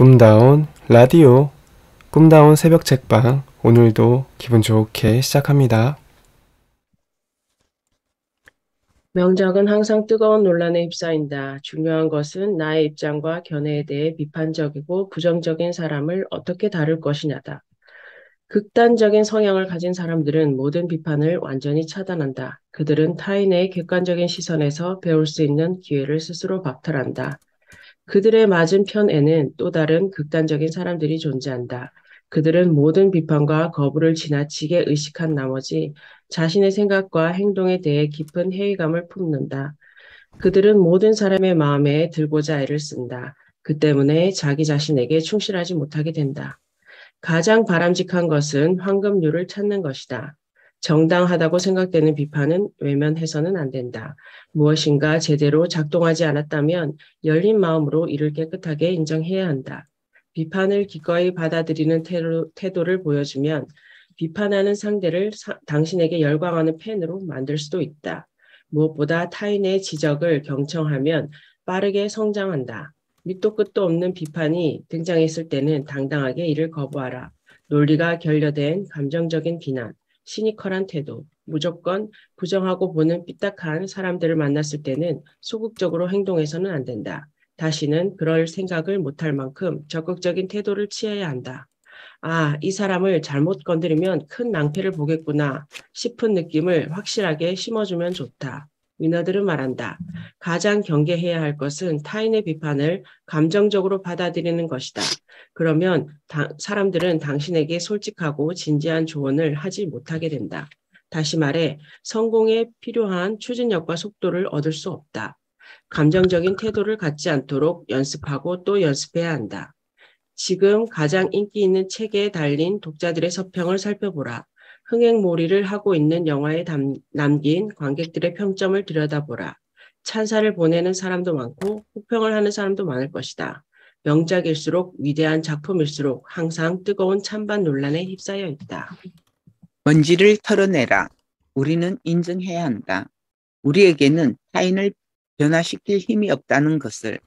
꿈다운 라디오, 꿈다운 새벽 책방, 오늘도 기분 좋게 시작합니다. 명작은 항상 뜨거운 논란에 휩싸인다. 중요한 것은 나의 입장과 견해에 대해 비판적이고 부정적인 사람을 어떻게 다룰 것이냐다. 극단적인 성향을 가진 사람들은 모든 비판을 완전히 차단한다. 그들은 타인의 객관적인 시선에서 배울 수 있는 기회를 스스로 박탈한다. 그들의 맞은편에는 또 다른 극단적인 사람들이 존재한다. 그들은 모든 비판과 거부를 지나치게 의식한 나머지 자신의 생각과 행동에 대해 깊은 회의감을 품는다. 그들은 모든 사람의 마음에 들고자 애를 쓴다. 그 때문에 자기 자신에게 충실하지 못하게 된다. 가장 바람직한 것은 황금률을 찾는 것이다. 정당하다고 생각되는 비판은 외면해서는 안 된다. 무엇인가 제대로 작동하지 않았다면 열린 마음으로 이를 깨끗하게 인정해야 한다. 비판을 기꺼이 받아들이는 태도를 보여주면 비판하는 상대를 당신에게 열광하는 팬으로 만들 수도 있다. 무엇보다 타인의 지적을 경청하면 빠르게 성장한다. 밑도 끝도 없는 비판이 등장했을 때는 당당하게 이를 거부하라. 논리가 결여된 감정적인 비난, 시니컬한 태도, 무조건 부정하고 보는 삐딱한 사람들을 만났을 때는 소극적으로 행동해서는 안 된다. 다시는 그럴 생각을 못할 만큼 적극적인 태도를 취해야 한다. 아, 이 사람을 잘못 건드리면 큰 낭패를 보겠구나 싶은 느낌을 확실하게 심어주면 좋다. 위너들은 말한다. 가장 경계해야 할 것은 타인의 비판을 감정적으로 받아들이는 것이다. 그러면 사람들은 당신에게 솔직하고 진지한 조언을 하지 못하게 된다. 다시 말해, 성공에 필요한 추진력과 속도를 얻을 수 없다. 감정적인 태도를 갖지 않도록 연습하고 또 연습해야 한다. 지금 가장 인기 있는 책에 달린 독자들의 서평을 살펴보라. 흥행몰이를 하고 있는 영화에 남긴 관객들의 평점을 들여다보라. 찬사를 보내는 사람도 많고 혹평을 하는 사람도 많을 것이다. 명작일수록 위대한 작품일수록 항상 뜨거운 찬반 논란에 휩싸여 있다. 먼지를 털어내라. 우리는 인정해야 한다. 우리에게는 타인을 변화시킬 힘이 없다는 것을.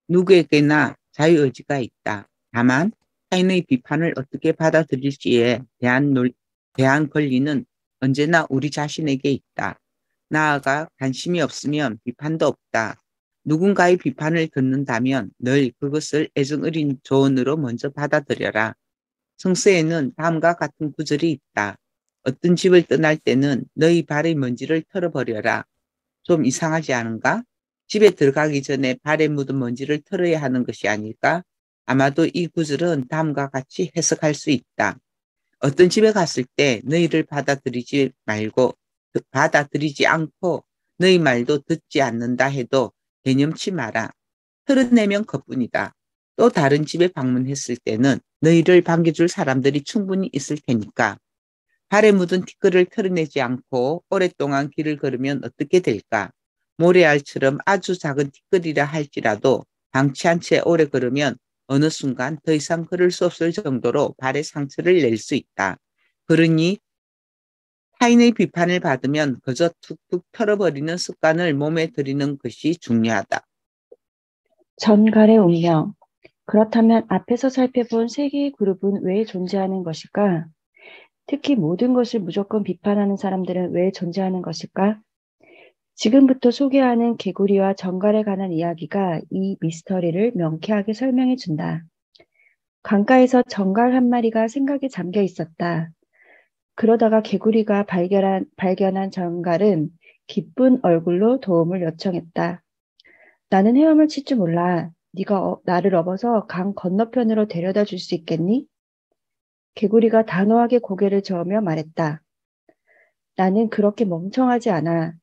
누구에게나 자유의지가 있다. 다만 타인의 비판을 어떻게 받아들일지에 대한 권리는 언제나 우리 자신에게 있다. 나아가 관심이 없으면 비판도 없다. 누군가의 비판을 듣는다면 늘 그것을 애정 어린 조언으로 먼저 받아들여라. 성서에는 다음과 같은 구절이 있다. 어떤 집을 떠날 때는 너희 발의 먼지를 털어버려라. 좀 이상하지 않은가? 집에 들어가기 전에 발에 묻은 먼지를 털어야 하는 것이 아닐까? 아마도 이 구절은 다음과 같이 해석할 수 있다. 어떤 집에 갔을 때 너희를 받아들이지 않고 너희 말도 듣지 않는다 해도 개념치 마라. 털어내면 그뿐이다. 또 다른 집에 방문했을 때는 너희를 반겨줄 사람들이 충분히 있을 테니까. 발에 묻은 티끌을 털어내지 않고 오랫동안 길을 걸으면 어떻게 될까? 모래알처럼 아주 작은 티끌이라 할지라도 방치한 채 오래 걸으면 어느 순간 더 이상 걸을 수 없을 정도로 발에 상처를 낼 수 있다. 그러니 타인의 비판을 받으면 그저 툭툭 털어버리는 습관을 몸에 들이는 것이 중요하다. 전갈의 운명. 그렇다면 앞에서 살펴본 세 개의 그룹은 왜 존재하는 것일까? 특히 모든 것을 무조건 비판하는 사람들은 왜 존재하는 것일까? 지금부터 소개하는 개구리와 정갈에 관한 이야기가 이 미스터리를 명쾌하게 설명해 준다. 강가에서 정갈 한 마리가 생각에 잠겨 있었다. 그러다가 개구리가 발견한 정갈은 기쁜 얼굴로 도움을 요청했다. 나는 헤엄을 칠 줄 몰라. 네가 나를 업어서 강 건너편으로 데려다 줄 수 있겠니? 개구리가 단호하게 고개를 저으며 말했다. 나는 그렇게 멍청하지 않아.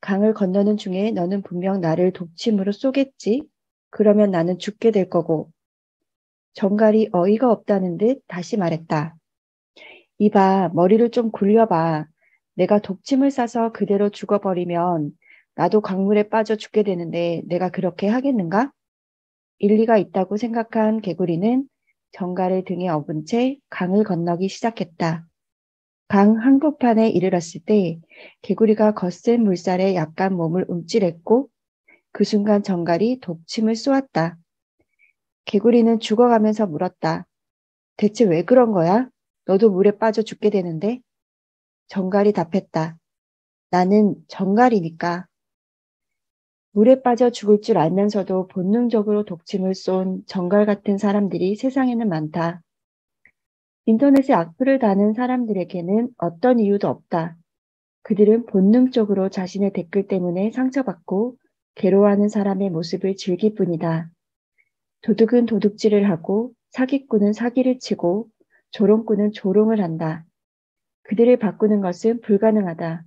강을 건너는 중에 너는 분명 나를 독침으로 쏘겠지? 그러면 나는 죽게 될 거고. 정갈이 어이가 없다는 듯 다시 말했다. 이봐, 머리를 좀 굴려봐. 내가 독침을 싸서 그대로 죽어버리면 나도 강물에 빠져 죽게 되는데 내가 그렇게 하겠는가? 일리가 있다고 생각한 개구리는 정갈의 등에 업은 채 강을 건너기 시작했다. 강 한복판에 이르렀을 때 개구리가 거센 물살에 약간 몸을 움찔했고 그 순간 정갈이 독침을 쏘았다. 개구리는 죽어가면서 물었다. 대체 왜 그런 거야? 너도 물에 빠져 죽게 되는데? 정갈이 답했다. 나는 정갈이니까. 물에 빠져 죽을 줄 알면서도 본능적으로 독침을 쏜 정갈 같은 사람들이 세상에는 많다. 인터넷에 악플을 다는 사람들에게는 어떤 이유도 없다. 그들은 본능적으로 자신의 댓글 때문에 상처받고 괴로워하는 사람의 모습을 즐길 뿐이다. 도둑은 도둑질을 하고 사기꾼은 사기를 치고 조롱꾼은 조롱을 한다. 그들을 바꾸는 것은 불가능하다.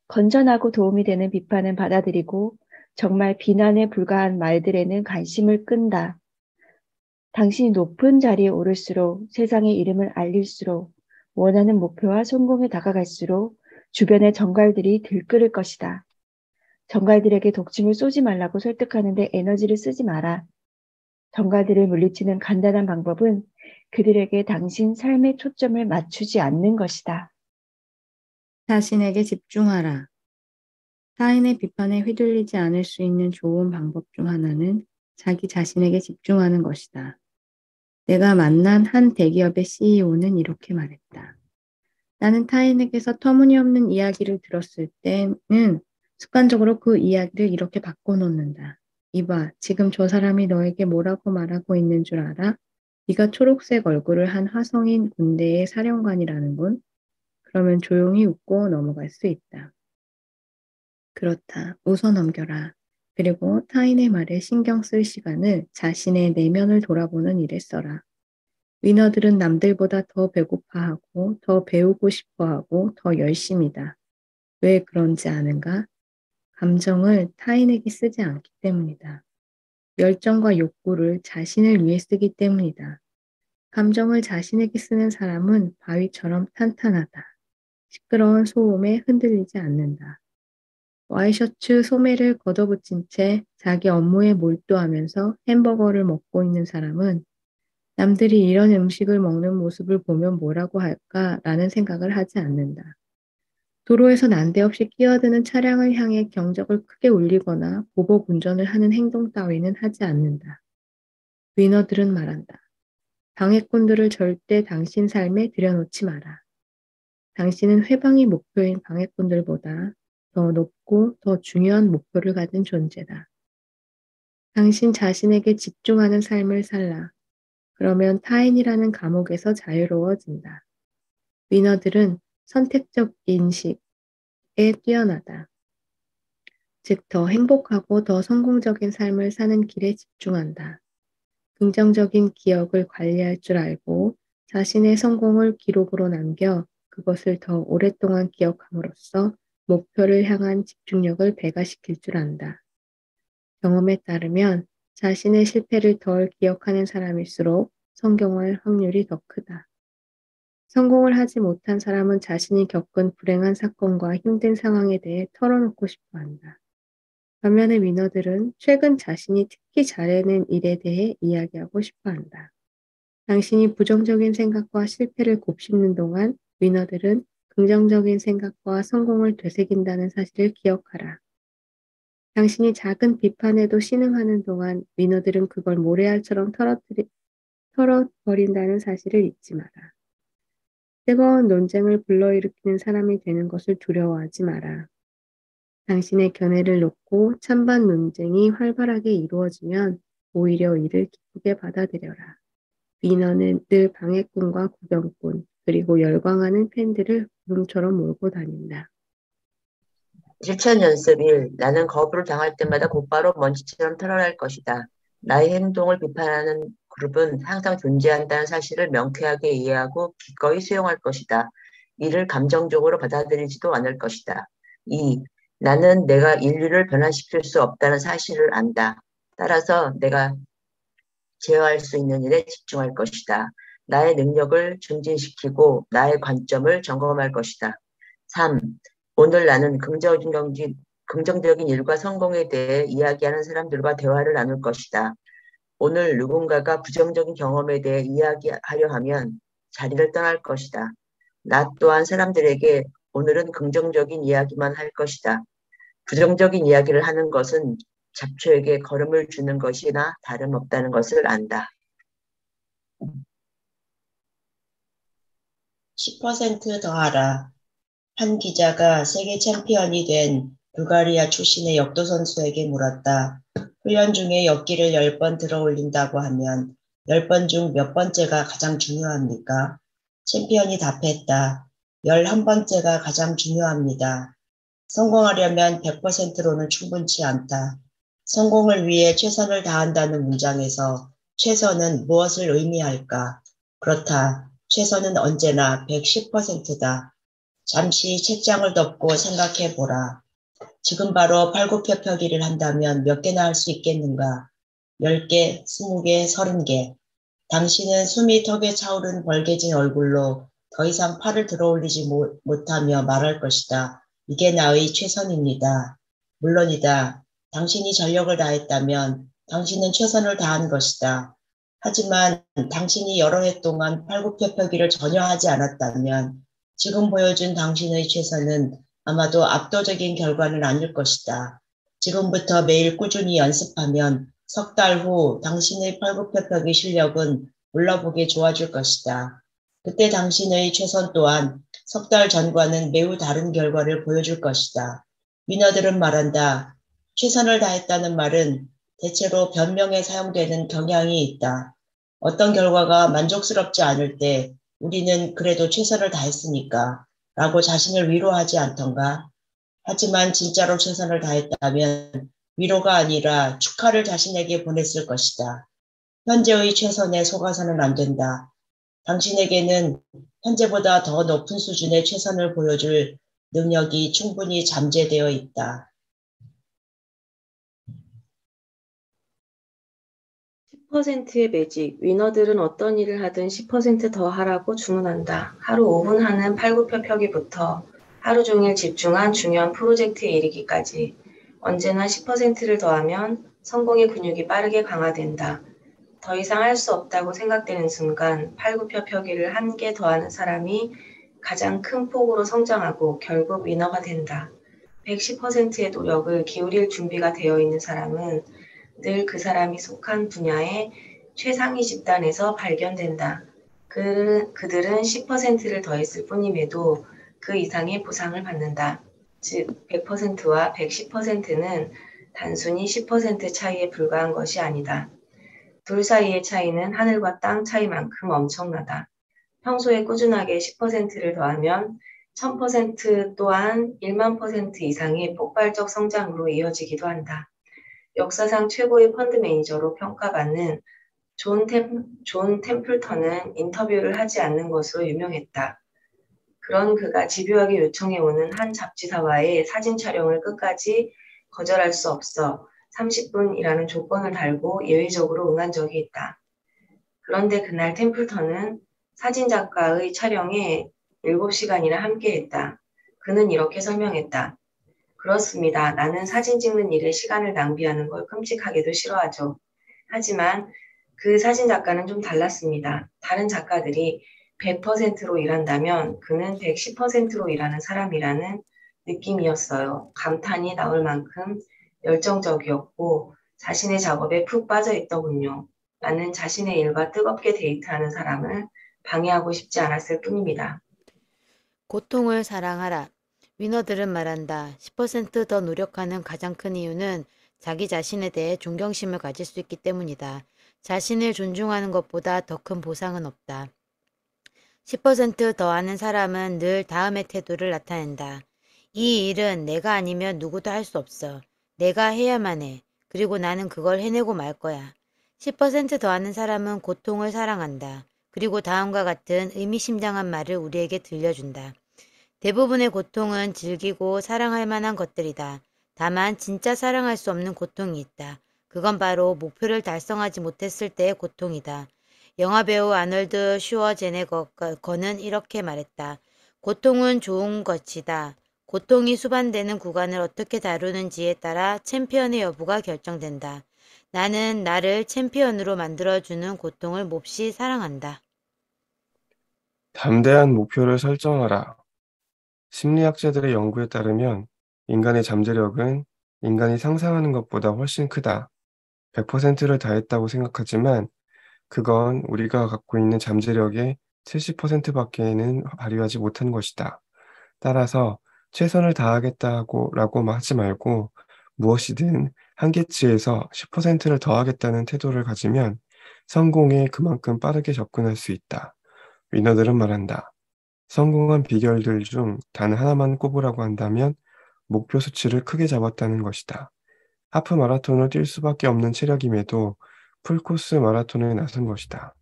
건전하고 도움이 되는 비판은 받아들이고 정말 비난에 불과한 말들에는 관심을 끈다. 당신이 높은 자리에 오를수록 세상의 이름을 알릴수록 원하는 목표와 성공에 다가갈수록 주변의 정갈들이 들끓을 것이다. 정갈들에게 독침을 쏘지 말라고 설득하는데 에너지를 쓰지 마라. 정갈들을 물리치는 간단한 방법은 그들에게 당신 삶의 초점을 맞추지 않는 것이다. 자신에게 집중하라. 타인의 비판에 휘둘리지 않을 수 있는 좋은 방법 중 하나는 자기 자신에게 집중하는 것이다. 내가 만난 한 대기업의 CEO는 이렇게 말했다. 나는 타인에게서 터무니없는 이야기를 들었을 때는 습관적으로 그 이야기를 이렇게 바꿔놓는다. 이봐, 지금 저 사람이 너에게 뭐라고 말하고 있는 줄 알아? 네가 초록색 얼굴을 한 화성인 군대의 사령관이라는군. 그러면 조용히 웃고 넘어갈 수 있다. 그렇다. 웃어 넘겨라. 그리고 타인의 말에 신경 쓸 시간을 자신의 내면을 돌아보는 일에 써라. 위너들은 남들보다 더 배고파하고 더 배우고 싶어하고 더 열심이다. 왜 그런지 아는가? 감정을 타인에게 쓰지 않기 때문이다. 열정과 욕구를 자신을 위해 쓰기 때문이다. 감정을 자신에게 쓰는 사람은 바위처럼 탄탄하다. 시끄러운 소음에 흔들리지 않는다. 와이셔츠 소매를 걷어붙인 채 자기 업무에 몰두하면서 햄버거를 먹고 있는 사람은 남들이 이런 음식을 먹는 모습을 보면 뭐라고 할까라는 생각을 하지 않는다. 도로에서 난데없이 끼어드는 차량을 향해 경적을 크게 울리거나 보복 운전을 하는 행동 따위는 하지 않는다. 위너들은 말한다. 방해꾼들을 절대 당신 삶에 들여놓지 마라. 당신은 회방이 목표인 방해꾼들보다 더 높고 더 중요한 목표를 가진 존재다. 당신 자신에게 집중하는 삶을 살라. 그러면 타인이라는 감옥에서 자유로워진다. 위너들은 선택적 인식에 뛰어나다. 즉, 더 행복하고 더 성공적인 삶을 사는 길에 집중한다. 긍정적인 기억을 관리할 줄 알고 자신의 성공을 기록으로 남겨 그것을 더 오랫동안 기억함으로써 목표를 향한 집중력을 배가시킬 줄 안다. 경험에 따르면 자신의 실패를 덜 기억하는 사람일수록 성공할 확률이 더 크다. 성공을 하지 못한 사람은 자신이 겪은 불행한 사건과 힘든 상황에 대해 털어놓고 싶어 한다. 반면에 위너들은 최근 자신이 특히 잘해낸 일에 대해 이야기하고 싶어 한다. 당신이 부정적인 생각과 실패를 곱씹는 동안 위너들은 긍정적인 생각과 성공을 되새긴다는 사실을 기억하라. 당신이 작은 비판에도 신음하는 동안 위너들은 그걸 모래알처럼 털어버린다는 사실을 잊지 마라. 뜨거운 논쟁을 불러일으키는 사람이 되는 것을 두려워하지 마라. 당신의 견해를 놓고 찬반 논쟁이 활발하게 이루어지면 오히려 이를 기쁘게 받아들여라. 위너는 늘 방해꾼과 구경꾼, 그리고 열광하는 팬들을 구름처럼 몰고 다닌다. 실천 연습 1. 나는 거부를 당할 때마다 곧바로 먼지처럼 털어낼 것이다. 나의 행동을 비판하는 그룹은 항상 존재한다는 사실을 명쾌하게 이해하고 기꺼이 수용할 것이다. 이를 감정적으로 받아들이지도 않을 것이다. 2. 나는 내가 인류를 변화시킬 수 없다는 사실을 안다. 따라서 내가 제어할 수 있는 일에 집중할 것이다. 나의 능력을 증진시키고 나의 관점을 점검할 것이다. 3. 오늘 나는 긍정적인 일과 성공에 대해 이야기하는 사람들과 대화를 나눌 것이다. 오늘 누군가가 부정적인 경험에 대해 이야기하려 하면 자리를 떠날 것이다. 나 또한 사람들에게 오늘은 긍정적인 이야기만 할 것이다. 부정적인 이야기를 하는 것은 잡초에게 걸음을 주는 것이나 다름없다는 것을 안다. 10% 더하라. 한 기자가 세계 챔피언이 된 불가리아 출신의 역도 선수에게 물었다. 훈련 중에 역기를 10번 들어 올린다고 하면 10번 중 몇 번째가 가장 중요합니까? 챔피언이 답했다. 11번째가 가장 중요합니다. 성공하려면 100%로는 충분치 않다. 성공을 위해 최선을 다한다는 문장에서 최선은 무엇을 의미할까? 그렇다. 최선은 언제나 110%다. 잠시 책장을 덮고 생각해 보라. 지금 바로 팔굽혀펴기를 한다면 몇 개나 할 수 있겠는가? 10개, 20개, 30개. 당신은 숨이 턱에 차오른 벌개진 얼굴로 더 이상 팔을 들어 올리지 못하며 말할 것이다. 이게 나의 최선입니다. 물론이다. 당신이 전력을 다했다면 당신은 최선을 다한 것이다. 하지만 당신이 여러 해 동안 팔굽혀펴기를 전혀 하지 않았다면 지금 보여준 당신의 최선은 아마도 압도적인 결과는 아닐 것이다. 지금부터 매일 꾸준히 연습하면 석 달 후 당신의 팔굽혀펴기 실력은 물러보게 좋아질 것이다. 그때 당신의 최선 또한 석 달 전과는 매우 다른 결과를 보여줄 것이다. 위너들은 말한다. 최선을 다했다는 말은 대체로 변명에 사용되는 경향이 있다. 어떤 결과가 만족스럽지 않을 때 우리는 그래도 최선을 다했으니까 라고 자신을 위로하지 않던가. 하지만 진짜로 최선을 다했다면 위로가 아니라 축하를 자신에게 보냈을 것이다. 현재의 최선에 속아서는 안 된다. 당신에게는 현재보다 더 높은 수준의 최선을 보여줄 능력이 충분히 잠재되어 있다. 10%의 매직. 위너들은 어떤 일을 하든 10%더 하라고 주문한다. 하루 5분 하는 팔굽혀펴기부터 하루 종일 집중한 중요한 프로젝트에 이르기까지 언제나 10%를 더하면 성공의 근육이 빠르게 강화된다. 더 이상 할 수 없다고 생각되는 순간 팔굽혀펴기를 한 개 더하는 사람이 가장 큰 폭으로 성장하고 결국 위너가 된다. 110%의 노력을 기울일 준비가 되어 있는 사람은 늘 그 사람이 속한 분야의 최상위 집단에서 발견된다. 그들은 10%를 더했을 뿐임에도 그 이상의 보상을 받는다. 즉, 100%와 110%는 단순히 10% 차이에 불과한 것이 아니다. 둘 사이의 차이는 하늘과 땅 차이만큼 엄청나다. 평소에 꾸준하게 10%를 더하면 1000% 또한 1만% 이상의 폭발적 성장으로 이어지기도 한다. 역사상 최고의 펀드 매니저로 평가받는 존 템플턴은 인터뷰를 하지 않는 것으로 유명했다. 그런 그가 집요하게 요청해오는 한 잡지사와의 사진 촬영을 끝까지 거절할 수 없어 30분이라는 조건을 달고 예외적으로 응한 적이 있다. 그런데 그날 템플턴은 사진작가의 촬영에 7시간이나 함께했다. 그는 이렇게 설명했다. 그렇습니다. 나는 사진 찍는 일에 시간을 낭비하는 걸 끔찍하게도 싫어하죠. 하지만 그 사진 작가는 좀 달랐습니다. 다른 작가들이 100%로 일한다면 그는 110%로 일하는 사람이라는 느낌이었어요. 감탄이 나올 만큼 열정적이었고 자신의 작업에 푹 빠져 있더군요. 나는 자신의 일과 뜨겁게 데이트하는 사람을 방해하고 싶지 않았을 뿐입니다. 고통을 사랑하라. 위너들은 말한다. 10%더 노력하는 가장 큰 이유는 자기 자신에 대해 존경심을 가질 수 있기 때문이다. 자신을 존중하는 것보다 더 큰 보상은 없다. 10%더 하는 사람은 늘 다음의 태도를 나타낸다. 이 일은 내가 아니면 누구도 할 수 없어. 내가 해야만 해. 그리고 나는 그걸 해내고 말 거야. 10%더 하는 사람은 고통을 사랑한다. 그리고 다음과 같은 의미심장한 말을 우리에게 들려준다. 대부분의 고통은 즐기고 사랑할 만한 것들이다. 다만 진짜 사랑할 수 없는 고통이 있다. 그건 바로 목표를 달성하지 못했을 때의 고통이다. 영화배우 아놀드 슈워제네거는 이렇게 말했다. 고통은 좋은 것이다. 고통이 수반되는 구간을 어떻게 다루는지에 따라 챔피언의 여부가 결정된다. 나는 나를 챔피언으로 만들어주는 고통을 몹시 사랑한다. 담대한 목표를 설정하라. 심리학자들의 연구에 따르면 인간의 잠재력은 인간이 상상하는 것보다 훨씬 크다. 100%를 다했다고 생각하지만 그건 우리가 갖고 있는 잠재력의 70%밖에는 발휘하지 못한 것이다. 따라서 최선을 다하겠다고라고 하지 말고 무엇이든 한계치에서 10%를 더하겠다는 태도를 가지면 성공에 그만큼 빠르게 접근할 수 있다. 위너들은 말한다. 성공한 비결들 중 단 하나만 꼽으라고 한다면 목표 수치를 크게 잡았다는 것이다. 하프 마라톤을 뛸 수밖에 없는 체력임에도 풀코스 마라톤에 나선 것이다.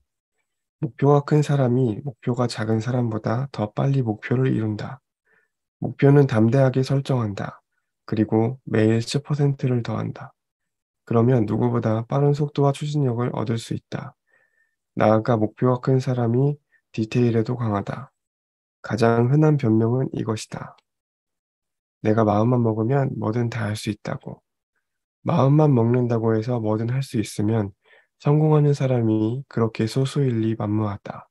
목표가 큰 사람이 목표가 작은 사람보다 더 빨리 목표를 이룬다. 목표는 담대하게 설정한다. 그리고 매일 10%를 더한다. 그러면 누구보다 빠른 속도와 추진력을 얻을 수 있다. 나아가 목표가 큰 사람이 디테일에도 강하다. 가장 흔한 변명은 이것이다. 내가 마음만 먹으면 뭐든 다 할 수 있다고. 마음만 먹는다고 해서 뭐든 할 수 있으면 성공하는 사람이 그렇게 소수일리 만무하다.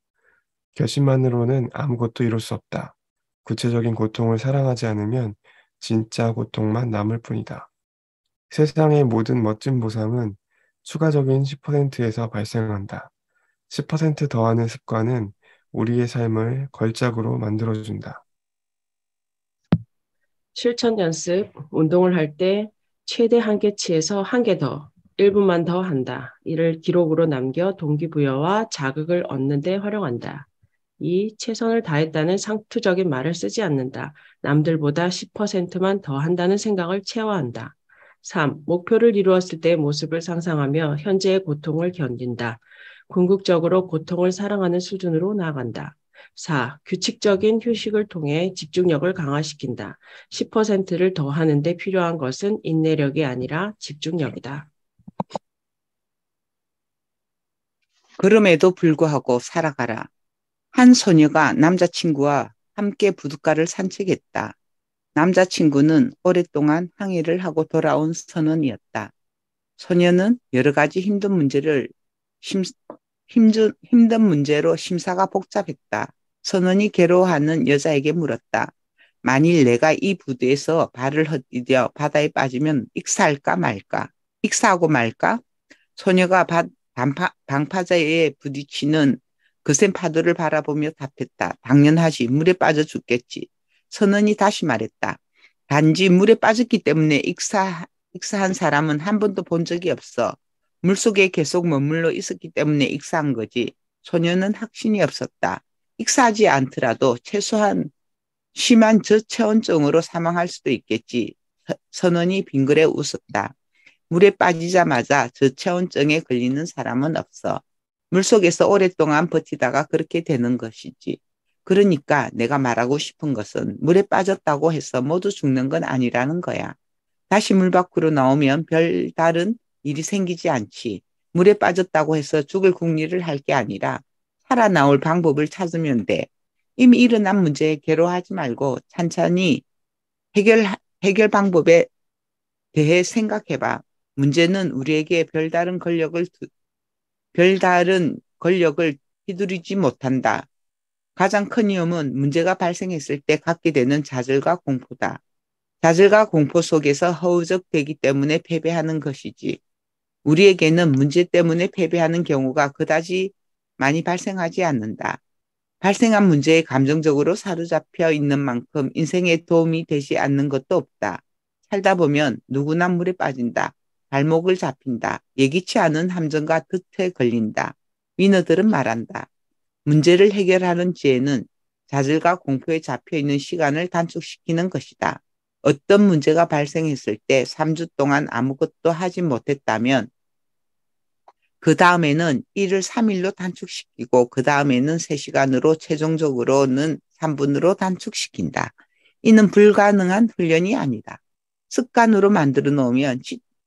결심만으로는 아무것도 이룰 수 없다. 구체적인 고통을 사랑하지 않으면 진짜 고통만 남을 뿐이다. 세상의 모든 멋진 보상은 추가적인 10%에서 발생한다. 10% 더하는 습관은 우리의 삶을 걸작으로 만들어준다. 실천 연습, 운동을 할 때 최대 한계치에서 한 개 더, 1분만 더 한다. 이를 기록으로 남겨 동기부여와 자극을 얻는 데 활용한다. 2. 최선을 다했다는 상투적인 말을 쓰지 않는다. 남들보다 10%만 더 한다는 생각을 체화한다. 3. 목표를 이루었을 때의 모습을 상상하며 현재의 고통을 견딘다. 궁극적으로 고통을 사랑하는 수준으로 나아간다. 4. 규칙적인 휴식을 통해 집중력을 강화시킨다. 10%를 더 하는데 필요한 것은 인내력이 아니라 집중력이다. 그럼에도 불구하고 살아가라. 한 소녀가 남자친구와 함께 부둣가를 산책했다. 남자친구는 오랫동안 항해를 하고 돌아온 선원이었다. 소녀는 여러 가지 힘든 문제로 심사가 복잡했다. 선원이 괴로워하는 여자에게 물었다. 만일 내가 이 부두에서 발을 헛디뎌 바다에 빠지면 익사할까 말까? 익사하고 말까? 소녀가 방파제에 부딪히는 거센 파도를 바라보며 답했다. 당연하지. 물에 빠져 죽겠지. 선원이 다시 말했다. 단지 물에 빠졌기 때문에 익사한 사람은 한 번도 본 적이 없어. 물속에 계속 머물러 있었기 때문에 익사한 거지. 소녀는 확신이 없었다. 익사하지 않더라도 최소한 심한 저체온증으로 사망할 수도 있겠지. 선원이 빙그레 웃었다. 물에 빠지자마자 저체온증에 걸리는 사람은 없어. 물속에서 오랫동안 버티다가 그렇게 되는 것이지. 그러니까 내가 말하고 싶은 것은 물에 빠졌다고 해서 모두 죽는 건 아니라는 거야. 다시 물 밖으로 나오면 별다른 일이 생기지 않지. 물에 빠졌다고 해서 죽을 궁리를 할 게 아니라 살아나올 방법을 찾으면 돼. 이미 일어난 문제에 괴로워하지 말고 찬찬히 해결 방법에 대해 생각해봐. 문제는 우리에게 별다른 권력을 휘두르지 못한다. 가장 큰 위험은 문제가 발생했을 때 갖게 되는 좌절과 공포다. 좌절과 공포 속에서 허우적대기 때문에 패배하는 것이지. 우리에게는 문제 때문에 패배하는 경우가 그다지 많이 발생하지 않는다. 발생한 문제에 감정적으로 사로잡혀 있는 만큼 인생에 도움이 되지 않는 것도 없다. 살다 보면 누구나 물에 빠진다. 발목을 잡힌다. 예기치 않은 함정과 덫에 걸린다. 위너들은 말한다. 문제를 해결하는 지혜는 좌절과 공포에 잡혀 있는 시간을 단축시키는 것이다. 어떤 문제가 발생했을 때 3주 동안 아무것도 하지 못했다면 그 다음에는 일을 3일로 단축시키고 그 다음에는 3시간으로 최종적으로는 3분으로 단축시킨다. 이는 불가능한 훈련이 아니다. 습관으로 만들어 놓으면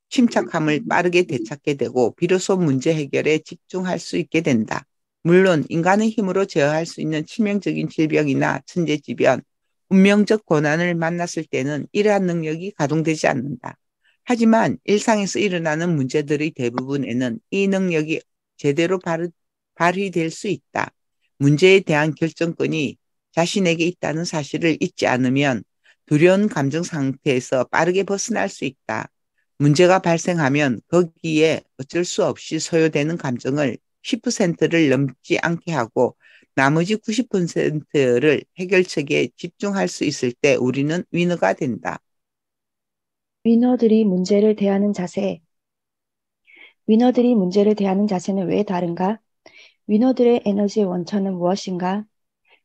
침착함을 빠르게 되찾게 되고 비로소 문제 해결에 집중할 수 있게 된다. 물론 인간의 힘으로 제어할 수 있는 치명적인 질병이나 천재지변, 운명적 고난을 만났을 때는 이러한 능력이 가동되지 않는다. 하지만 일상에서 일어나는 문제들의 대부분에는 이 능력이 제대로 발휘될 수 있다. 문제에 대한 결정권이 자신에게 있다는 사실을 잊지 않으면 두려운 감정 상태에서 빠르게 벗어날 수 있다. 문제가 발생하면 거기에 어쩔 수 없이 소요되는 감정을 10%를 넘지 않게 하고 나머지 90%를 해결책에 집중할 수 있을 때 우리는 위너가 된다. 위너들이 문제를 대하는 자세. 위너들이 문제를 대하는 자세는 왜 다른가? 위너들의 에너지의 원천은 무엇인가?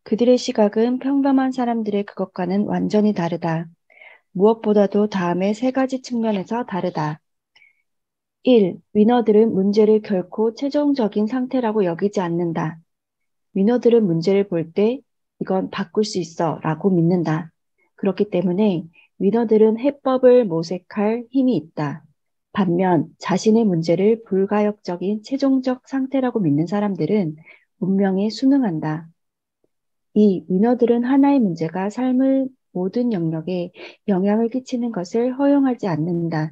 그들의 시각은 평범한 사람들의 그것과는 완전히 다르다. 무엇보다도 다음의 세 가지 측면에서 다르다. 1. 위너들은 문제를 결코 최종적인 상태라고 여기지 않는다. 위너들은 문제를 볼 때 이건 바꿀 수 있어 라고 믿는다. 그렇기 때문에 위너들은 해법을 모색할 힘이 있다. 반면 자신의 문제를 불가역적인 최종적 상태라고 믿는 사람들은 운명에 순응한다. 2. 위너들은 하나의 문제가 삶의 모든 영역에 영향을 끼치는 것을 허용하지 않는다.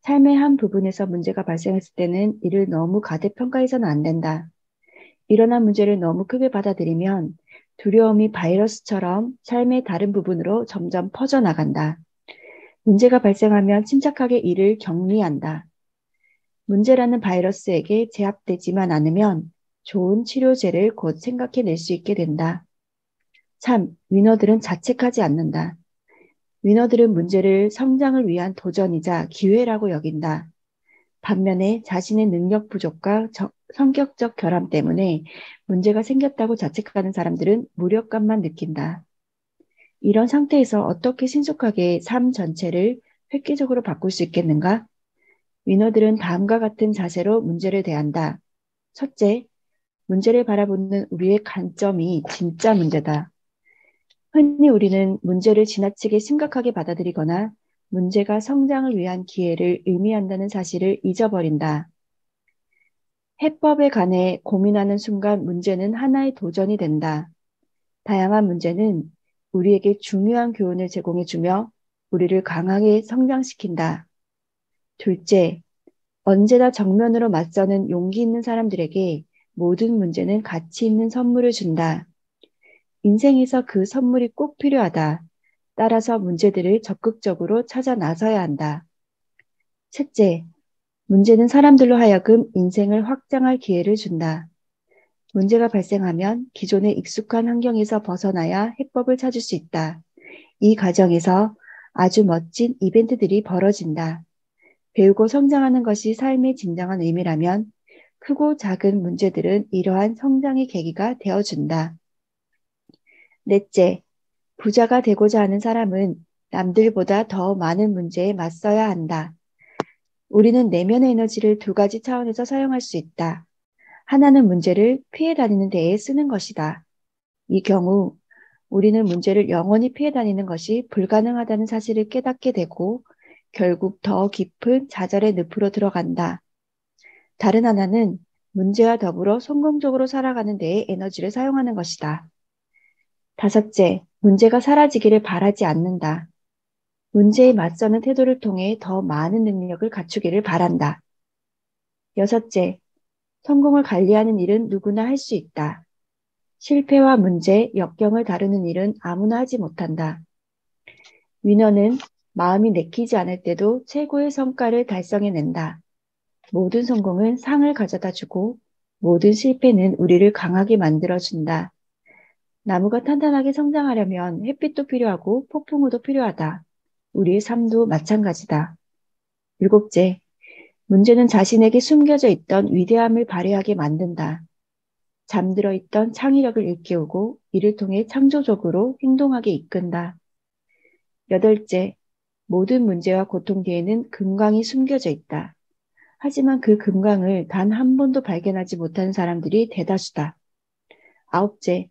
삶의 한 부분에서 문제가 발생했을 때는 이를 너무 가대평가해서는 안 된다. 일어난 문제를 너무 크게 받아들이면 두려움이 바이러스처럼 삶의 다른 부분으로 점점 퍼져나간다. 문제가 발생하면 침착하게 이를 격리한다. 문제라는 바이러스에게 제압되지만 않으면 좋은 치료제를 곧 생각해낼 수 있게 된다. 3. 위너들은 자책하지 않는다. 위너들은 문제를 성장을 위한 도전이자 기회라고 여긴다. 반면에 자신의 능력 부족과 성격적 결함 때문에 문제가 생겼다고 자책하는 사람들은 무력감만 느낀다. 이런 상태에서 어떻게 신속하게 삶 전체를 획기적으로 바꿀 수 있겠는가? 위너들은 다음과 같은 자세로 문제를 대한다. 첫째, 문제를 바라보는 우리의 관점이 진짜 문제다. 흔히 우리는 문제를 지나치게 심각하게 받아들이거나 문제가 성장을 위한 기회를 의미한다는 사실을 잊어버린다. 해법에 관해 고민하는 순간 문제는 하나의 도전이 된다. 다양한 문제는 우리에게 중요한 교훈을 제공해주며 우리를 강하게 성장시킨다. 둘째, 언제나 정면으로 맞서는 용기 있는 사람들에게 모든 문제는 가치 있는 선물을 준다. 인생에서 그 선물이 꼭 필요하다. 따라서 문제들을 적극적으로 찾아 나서야 한다. 셋째, 문제는 사람들로 하여금 인생을 확장할 기회를 준다. 문제가 발생하면 기존의 익숙한 환경에서 벗어나야 해법을 찾을 수 있다. 이 과정에서 아주 멋진 이벤트들이 벌어진다. 배우고 성장하는 것이 삶의 진정한 의미라면 크고 작은 문제들은 이러한 성장의 계기가 되어준다. 넷째, 부자가 되고자 하는 사람은 남들보다 더 많은 문제에 맞서야 한다. 우리는 내면의 에너지를 두 가지 차원에서 사용할 수 있다. 하나는 문제를 피해 다니는 데에 쓰는 것이다. 이 경우 우리는 문제를 영원히 피해 다니는 것이 불가능하다는 사실을 깨닫게 되고 결국 더 깊은 좌절의 늪으로 들어간다. 다른 하나는 문제와 더불어 성공적으로 살아가는 데에 에너지를 사용하는 것이다. 다섯째, 문제가 사라지기를 바라지 않는다. 문제에 맞서는 태도를 통해 더 많은 능력을 갖추기를 바란다. 여섯째, 성공을 관리하는 일은 누구나 할 수 있다. 실패와 문제, 역경을 다루는 일은 아무나 하지 못한다. 위너는 마음이 내키지 않을 때도 최고의 성과를 달성해낸다. 모든 성공은 상을 가져다 주고 모든 실패는 우리를 강하게 만들어준다. 나무가 탄탄하게 성장하려면 햇빛도 필요하고 폭풍우도 필요하다. 우리의 삶도 마찬가지다. 일곱째, 문제는 자신에게 숨겨져 있던 위대함을 발휘하게 만든다. 잠들어 있던 창의력을 일깨우고 이를 통해 창조적으로 행동하게 이끈다. 여덟째, 모든 문제와 고통 뒤에는 금광이 숨겨져 있다. 하지만 그 금광을 단 한 번도 발견하지 못하는 사람들이 대다수다. 아홉째,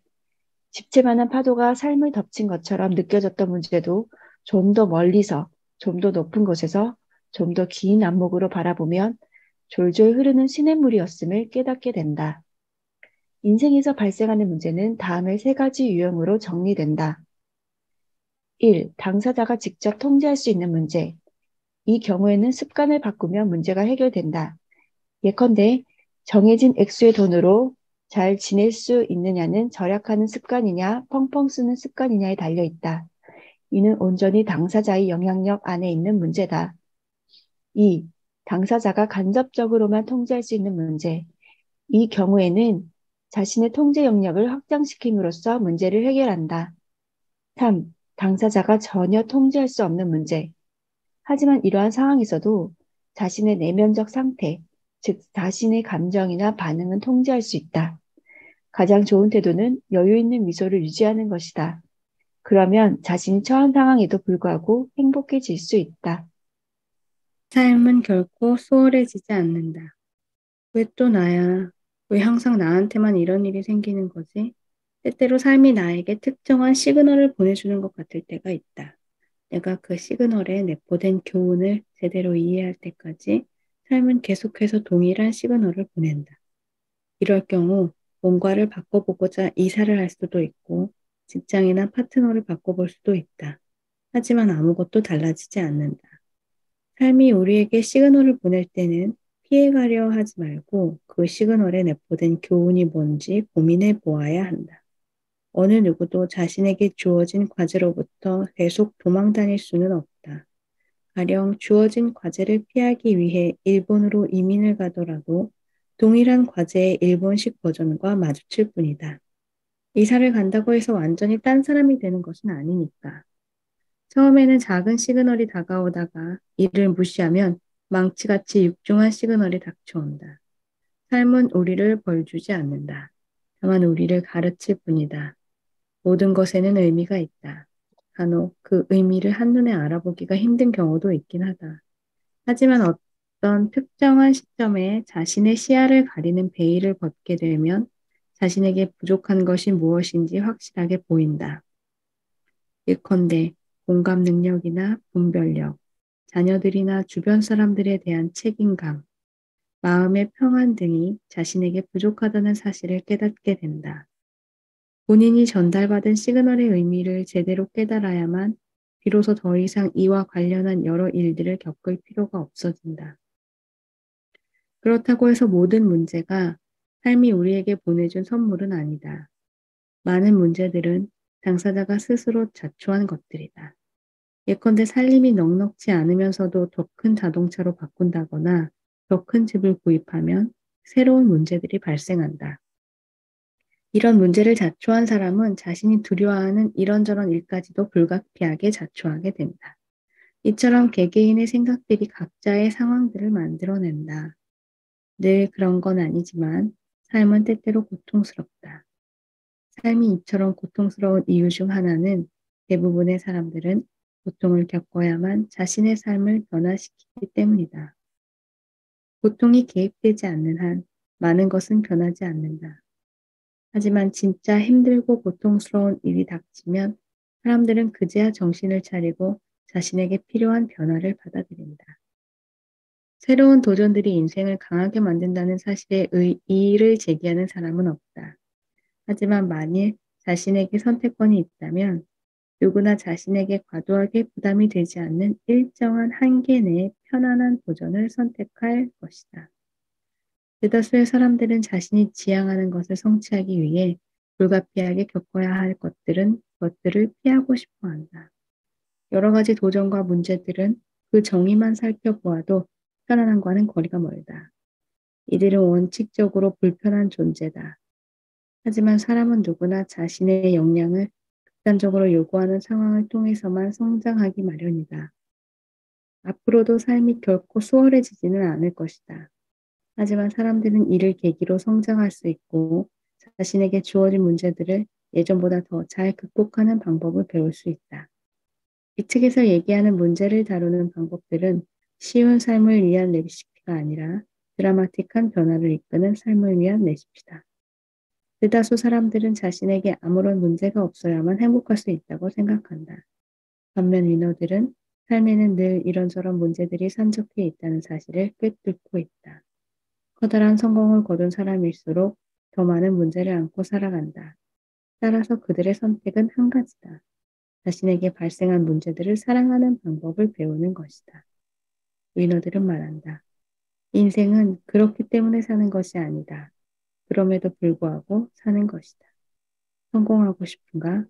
집채만한 파도가 삶을 덮친 것처럼 느껴졌던 문제도 좀 더 멀리서, 좀 더 높은 곳에서, 좀 더 긴 안목으로 바라보면 졸졸 흐르는 시냇물이었음을 깨닫게 된다. 인생에서 발생하는 문제는 다음의 세 가지 유형으로 정리된다. 1. 당사자가 직접 통제할 수 있는 문제. 이 경우에는 습관을 바꾸면 문제가 해결된다. 예컨대 정해진 액수의 돈으로 잘 지낼 수 있느냐는 절약하는 습관이냐 펑펑 쓰는 습관이냐에 달려 있다. 이는 온전히 당사자의 영향력 안에 있는 문제다. 2. 당사자가 간접적으로만 통제할 수 있는 문제. 이 경우에는 자신의 통제 영역을 확장시킴으로써 문제를 해결한다. 3. 당사자가 전혀 통제할 수 없는 문제. 하지만 이러한 상황에서도 자신의 내면적 상태, 즉 자신의 감정이나 반응은 통제할 수 있다. 가장 좋은 태도는 여유 있는 미소를 유지하는 것이다. 그러면 자신이 처한 상황에도 불구하고 행복해질 수 있다. 삶은 결코 수월해지지 않는다. 왜 또 나야? 왜 항상 나한테만 이런 일이 생기는 거지? 때때로 삶이 나에게 특정한 시그널을 보내주는 것 같을 때가 있다. 내가 그 시그널에 내포된 교훈을 제대로 이해할 때까지 삶은 계속해서 동일한 시그널을 보낸다. 이럴 경우 뭔가를 바꿔보고자 이사를 할 수도 있고 직장이나 파트너를 바꿔볼 수도 있다. 하지만 아무것도 달라지지 않는다. 삶이 우리에게 시그널을 보낼 때는 피해가려 하지 말고 그 시그널에 내포된 교훈이 뭔지 고민해 보아야 한다. 어느 누구도 자신에게 주어진 과제로부터 계속 도망 다닐 수는 없다. 가령 주어진 과제를 피하기 위해 일본으로 이민을 가더라도 동일한 과제의 일본식 버전과 마주칠 뿐이다. 이사를 간다고 해서 완전히 딴 사람이 되는 것은 아니니까. 처음에는 작은 시그널이 다가오다가 이를 무시하면 망치같이 육중한 시그널이 닥쳐온다. 삶은 우리를 벌주지 않는다. 다만 우리를 가르칠 뿐이다. 모든 것에는 의미가 있다. 간혹 그 의미를 한눈에 알아보기가 힘든 경우도 있긴 하다. 하지만 어떤 특정한 시점에 자신의 시야를 가리는 베일을 벗게 되면 자신에게 부족한 것이 무엇인지 확실하게 보인다. 예컨대 공감 능력이나 분별력, 자녀들이나 주변 사람들에 대한 책임감, 마음의 평안 등이 자신에게 부족하다는 사실을 깨닫게 된다. 본인이 전달받은 시그널의 의미를 제대로 깨달아야만 비로소 더 이상 이와 관련한 여러 일들을 겪을 필요가 없어진다. 그렇다고 해서 모든 문제가 삶이 우리에게 보내준 선물은 아니다. 많은 문제들은 당사자가 스스로 자초한 것들이다. 예컨대 살림이 넉넉지 않으면서도 더 큰 자동차로 바꾼다거나 더 큰 집을 구입하면 새로운 문제들이 발생한다. 이런 문제를 자초한 사람은 자신이 두려워하는 이런저런 일까지도 불가피하게 자초하게 된다. 이처럼 개개인의 생각들이 각자의 상황들을 만들어낸다. 늘 그런 건 아니지만 삶은 때때로 고통스럽다. 삶이 이처럼 고통스러운 이유 중 하나는 대부분의 사람들은 고통을 겪어야만 자신의 삶을 변화시키기 때문이다. 고통이 개입되지 않는 한 많은 것은 변하지 않는다. 하지만 진짜 힘들고 고통스러운 일이 닥치면 사람들은 그제야 정신을 차리고 자신에게 필요한 변화를 받아들인다. 새로운 도전들이 인생을 강하게 만든다는 사실에 이의를 제기하는 사람은 없다. 하지만 만일 자신에게 선택권이 있다면 누구나 자신에게 과도하게 부담이 되지 않는 일정한 한계 내의 편안한 도전을 선택할 것이다. 대다수의 사람들은 자신이 지향하는 것을 성취하기 위해 불가피하게 겪어야 할 것들을 피하고 싶어 한다. 여러 가지 도전과 문제들은 그 정의만 살펴보아도 편안함과는 거리가 멀다. 이들은 원칙적으로 불편한 존재다. 하지만 사람은 누구나 자신의 역량을 극단적으로 요구하는 상황을 통해서만 성장하기 마련이다. 앞으로도 삶이 결코 수월해지지는 않을 것이다. 하지만 사람들은 이를 계기로 성장할 수 있고 자신에게 주어진 문제들을 예전보다 더 잘 극복하는 방법을 배울 수 있다. 이 책에서 얘기하는 문제를 다루는 방법들은 쉬운 삶을 위한 레시피가 아니라 드라마틱한 변화를 이끄는 삶을 위한 레시피다. 대다수 사람들은 자신에게 아무런 문제가 없어야만 행복할 수 있다고 생각한다. 반면 위너들은 삶에는 늘 이런저런 문제들이 산적해 있다는 사실을 꿰뚫고 있다. 커다란 성공을 거둔 사람일수록 더 많은 문제를 안고 살아간다. 따라서 그들의 선택은 한 가지다. 자신에게 발생한 문제들을 사랑하는 방법을 배우는 것이다. 위너들은 말한다. 인생은 그렇기 때문에 사는 것이 아니다. 그럼에도 불구하고 사는 것이다. 성공하고 싶은가?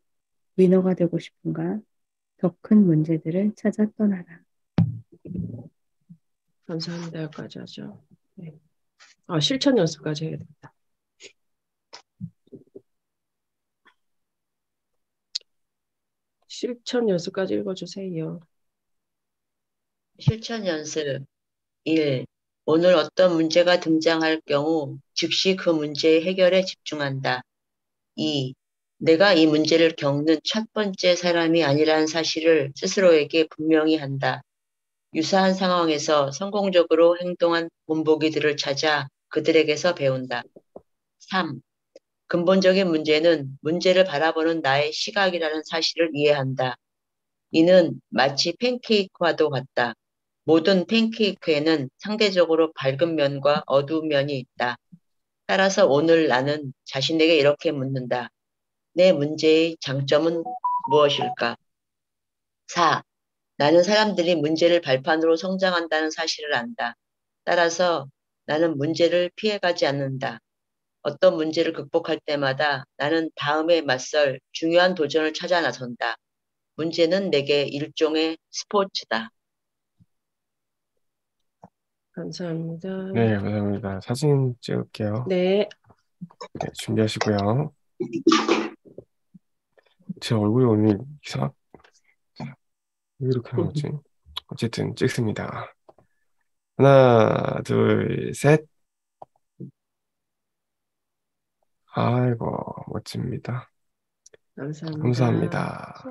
위너가 되고 싶은가? 더 큰 문제들을 찾아 떠나라. 감사합니다. 여기까지 하죠. 네. 실천 연습까지 해야 된다. 실천 연습까지 읽어주세요. 실천 연습 1. 오늘 어떤 문제가 등장할 경우 즉시 그 문제의 해결에 집중한다. 2. 내가 이 문제를 겪는 첫 번째 사람이 아니라는 사실을 스스로에게 분명히 한다. 유사한 상황에서 성공적으로 행동한 본보기들을 찾아 그들에게서 배운다. 3. 근본적인 문제는 문제를 바라보는 나의 시각이라는 사실을 이해한다. 이는 마치 팬케이크와도 같다. 모든 팬케이크에는 상대적으로 밝은 면과 어두운 면이 있다. 따라서 오늘 나는 자신에게 이렇게 묻는다. 내 문제의 장점은 무엇일까? 4. 나는 사람들이 문제를 발판으로 성장한다는 사실을 안다. 따라서 나는 문제를 피해가지 않는다. 어떤 문제를 극복할 때마다 나는 다음에 맞설 중요한 도전을 찾아 나선다. 문제는 내게 일종의 스포츠다. 감사합니다. 네, 감사합니다. 사진 찍을게요. 네. 네, 준비하시고요. 제 얼굴이 오늘 왜 이렇게 하는 거지? 어쨌든 찍습니다. 하나, 둘, 셋. 아이고, 멋집니다. 감사합니다. 감사합니다.